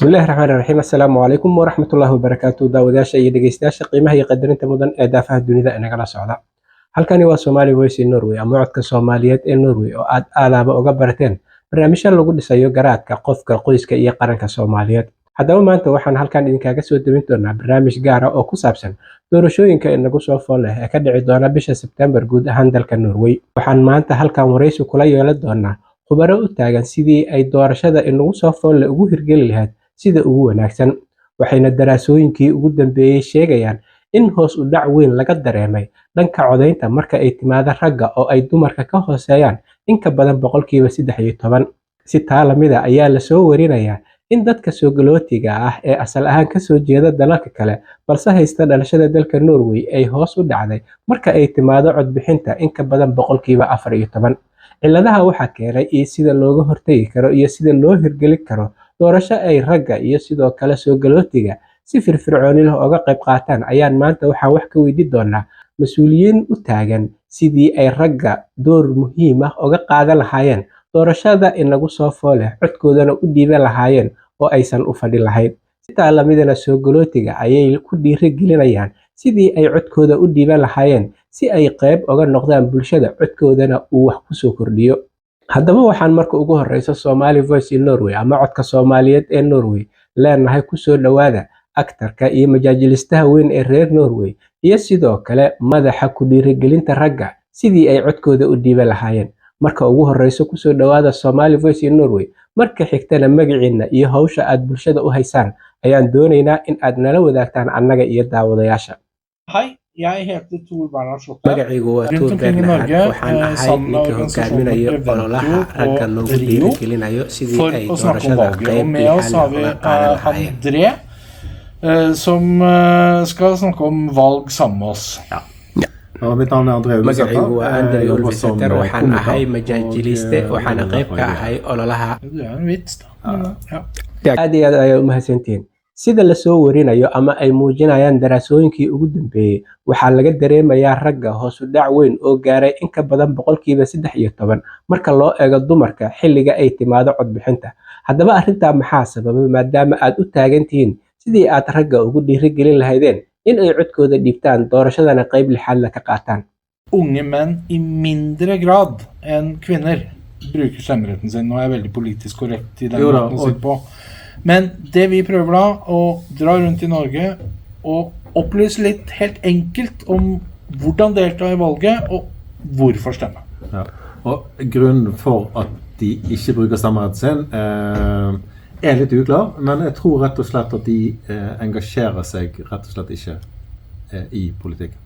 بسم الله الرحمن الرحيم السلام عليكم ورحمة الله وبركاته daawadayaasha iyo dhegeystayaasha qiimaha iyo qadarinta mudan ee daafaha dunida inagala socda halkani waa Somali Voice Norway ama codka Soomaaliyeed ee Norway oo aad alaaba uga barateen barnaamijyo lagu dhisayo garaadka qofka qoyska iyo qaranka Soomaaliyeed haddaba maanta waxaan halkan idinkaga soo dawin doonaa barnaamij gaar ah oo ku saabsan doorashooyinka inagu soo fool leh ee ka dhici doona bisha September guud ahaan dalka Norway waxaan maanta halkan wareysi kula yeelan doonaa khubaro u taagan sidii ay doorashada inagu soo fool leh ugu hirgeli lahayd sida ugu wanaagsan waxayna daraasooyinkii ugu dambeeyay sheegayaan in hoos u dhac weyn laga dareemay dhanka codeynta marka ay timaado ragga oo ay dumarka ka hooseeyaan in ka badan boqolkiiba 13 si taa lamida ayaa la soo warinayaa in dadka soo galootiga ah ee asal ahaan ka soo jeeda dalalka kale balse haysta dhalashada dalka Norway ay hoos u dhacday marka ay timaado codbixinta in ka badan boqolkiiba 14 ciladaha waxa keenay iyo sida looga hortagi karo iyo sida loo hirgeli karo doorasho ay ragga iyo sidoo kale soo galootiga si firfircooni leh uga qayb qaataan ayaan maanta waxaan wax ka weydiin doonaa mas'uuliyiin u taagan sidii ay ragga door muhiim ah uga qaadan lahaayeen doorashada inagu soo fool leh codkoodana u dhiiban lahaayeen oo aysan u fadhi lahayn sitaa lamidana soo galootiga ayay ku dhiirigelinayaan sidii ay codkooda u dhiiban lahaayeen si ay qayb uga noqdaan bulshada codkoodana uu wax ku soo kordhiyo haddaba waxaan marka ugu horeysa Somali Voice Norway ama codka Soomaaliyeed ee Norway leenahay ku soo dhawaada aktarka iyo majaajilistaha weyn ee reer Norway iyo sidoo kale madaxa ku dhiirigelinta ragga sidii ay codkooda u dhiiban lahaayeen marka ugu horeysa ku soo dhawaada Somali Voice Norway marka xigtana magaciina iyo hawsha aad bulshada u haysaan ayaan doonaynaa in aad nala wadaagtaan annaga iyo daawadayaasha Jeg heter Tor Bernhard Slåtte. magacaygu waa Tor Bernhard waxaan ahay ninka hogaaminayo ololaha ragga loogu dhiirigelinayo sidii ay doorashada qayb med oss har vi André, som skal snakke om valg sammen med oss. Mitt navn er André Ulvesæter. magacaygu waa André Ulvesæter waxaan ahay majaajiliste waxaana qayb ka ahay ololaha Det er en vits da. aad iyo aad ayay u mahadsantihiin sida la soo warinayo ama ay muujinayaan daraasooyinkii ugu dambeeyay waxaa laga dareemayaa ragga hoos u dhac weyn oo gaaray in ka badan boqolkiiba 13 marka loo eego dumarka xilliga ay timaado codbixinta haddaba arrintaa maxaa sababay maadaama aad u taagan tihiin sidii aad ragga ugu dhiirigelin lahaydeen in ay codkooda dhiibtaan doorashadana qayb lixaad la ka qaataan Unge menn i mindre grad enn kvinner bruker stemmeretten sin. Nå er jeg veldig politisk korrekt i den måten å si det på. Men det vi prøver da, å dra rundt i Norge og opplyse litt helt enkelt om hvordan delta i valget og hvorfor stemme. Ja. Og grunnen for at de ikke bruker stemmeretten sin er litt uklar, men jeg tror rett og slett at de engasjerer seg rett og slett ikke i politikken.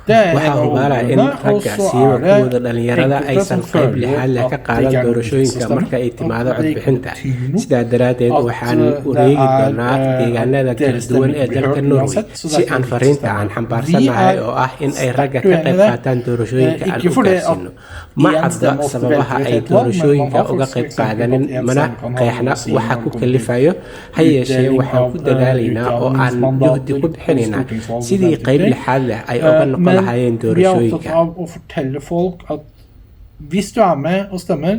Det er en waxaa av hubaala in hovedgrunnene, og ragga så siiba er kuwada det dhalinyarada enkelte aysan som qayb føler lixaad leh ka at det qaadan ikke er noe doorashooyinka system, marka ay timaado at det ikke codbixinta betyr noe, sidaa daraadeed at waxaan det wareegi er, doonaa deegaanada kala deres duwan ee stemme blir dalka hørt Norway uansett, så det er si ikke aan viktig fariinta stemme. aan Vi xambaarsanahay er oo ah in ay ragga sterkt ka qayb uenige. qaataan doorashooyinka aan Ikke u fordi at gaarsiino ma én cadda stemme ofte sababaha velger ay et valg, men man doorashooyinka har uga for qayb eksempel qaadanin at en mana stemme kan ha qeexna noe å si waxa når ku det kalifayo ha yeeshee utdeling waxaan av, ku dadaalaynaa oo aan juhdi ku bixinaynaa sidii qayb lixaad leh ay uga noqon lahaayeen Men vi er opptatt doorashooyinka av å fortelle folk at hvis du er med og stemmer,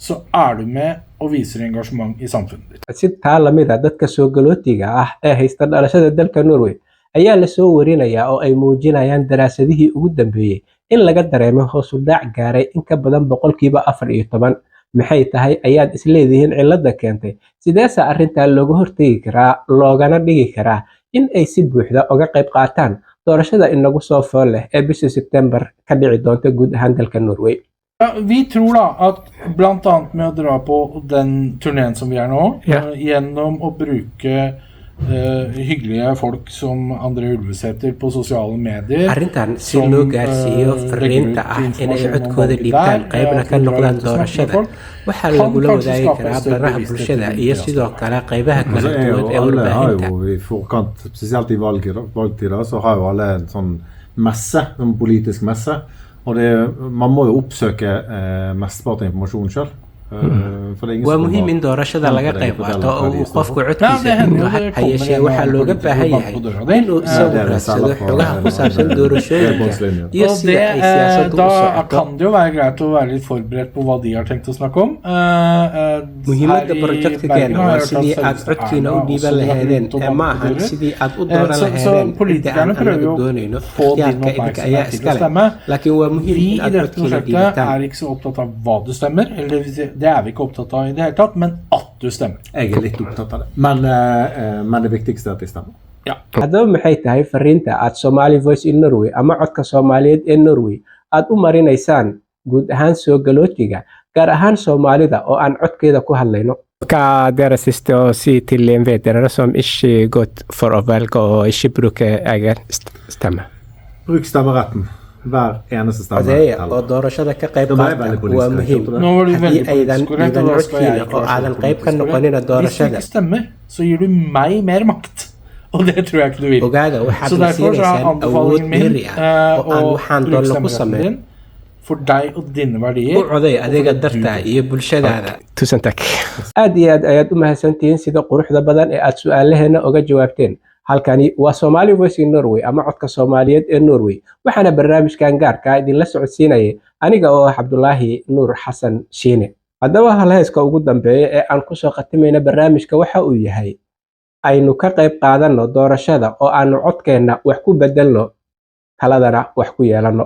så er du med og viser engasjement i samfunnet ditt. si taa lamida dadka soo galootiga ah ee haysta dhalashada dalka Norway ayaa la soo warinayaa oo ay muujinayaan daraasadihii ugu dambeeyay in laga dareemo hoos u dhac gaaray in ka badan boqolkiiba 14 maxay tahay ayaad isleedihiin cilada keentay sideesa arrinta looga hortagi karaa loogana dhigi karaa in ay si buuxda uga qayb qaataan doorashada inagu soo fool leh ee bisha September ka dhici doonta guud ahaan dalka Norway Ja, vi tror da at blant annet med å dra på den turneen som vi er nå, Ja. Gjennom å bruke hyggelige folk som André Ulvesæter på sosiale medier, arrintan si loo gaarsiiyo fariinta ah in ay codkooda dhiibtaan qaybna ka noqdaan doorashada waxaa lagula wadaagi karaa baraha bulshada iyo sidoo kale qaybaha Men kala så er jo duwan ee alle har warbaahinta jo i forkant, spesielt i valgtider, så har jo alle en sånn messe, en politisk messe, og man må jo oppsøke mesteparten av informasjonen selv. For det er ingen waa som muhiim har- in doorashada laga kan qayb fortelle qaato hva oo de uu står qofku for. Ja, codkiisa det hender jo dhiibto det ha yeeshee kommer waxaa en looga politiker baahan og banker yahay på døra di. inuu Ja, isagu det er det raadsado særlig på- xogaha ku saabsan doorashooyinka bredbåndslinjen. iyo Og sida ay siyaasaddu u da socoto kan det jo være greit å være litt forberedt på hva de har tenkt å snakke om. muhiimadda Her i projektkeena Bergen har waa jeg hørt sidii at aad selveste codkiina u Erna dhiiban også drar lahaydeen rundt og ee ma banker på ahan dører. sidii aad u dooran Så lahaydeen inta politikerne aan prøver anagu jo doonayno å få din ikhtiyaarka idinka ayaa oppmerksomhet til å iskale stemme. laakiin waa muhiim Vi in i aad dette codkiina prosjektet dhiibataan er ikke så opptatt av hva du stemmer, eller det er vi ikke opptatt av i det hele tatt, men at du stemmer. Jeg er litt opptatt av det. Men det viktigste er at de stemmer. Ja. haddaba maxay tahay fariinta aad Somali Voice in Norway ama codka Soomaaliyeed ee Norway aad u marinaysaan guud ahaan soo galootiga gaar ahaan Soomaalida oo aan codkeeda ku hadlayno ka dera siste oo si til en vedere som ikke gått for å velge og ikke bruke egen stemme. Bruk stemmeretten. Hver eneste stemme. Codeeya teller. oo doorashada ka qayb Da var jeg qaata veldig politisk waa korrekt, muhiim tror du det? Nå var du haddii veldig aydan politisk korrekt, dhiiban og da skal jeg codkiina ikke oo være så aadan qayb ka politisk noqonin korrekt. Hvis du doorashada ikke stemmer, så gir du meg mer makt. Og det tror jeg ikke du vil. ogaada waxaad Så la derfor så er siinaysaan awood anbefalingen min dheeri ah oo aan å waxaan bruke doonno ku stemmeretten sameyn din for deg og dine verdier. u coday adiga dartaa iyo bulshadaada tusan tak aad iyo aad ayaad u mahadsantihiin sida quruxda badan ee aad su'aalaheena uga jawaabteen halkani waa Somali Voice in Norway ama codka Soomaaliyeed ee Norway waxaana barnaamijkan gaarka ah idinla socodsiinayay aniga oo ah Cabdulaahi Nuur Xasan Shiine haddaba halhayska ugu dambeeya ee aan ku soo khatimayna barnaamijka waxa uu yahay aynu ka qayb qaadanno doorashada oo aanu codkeenna wax ku bedelno taladana wax ku yeelanno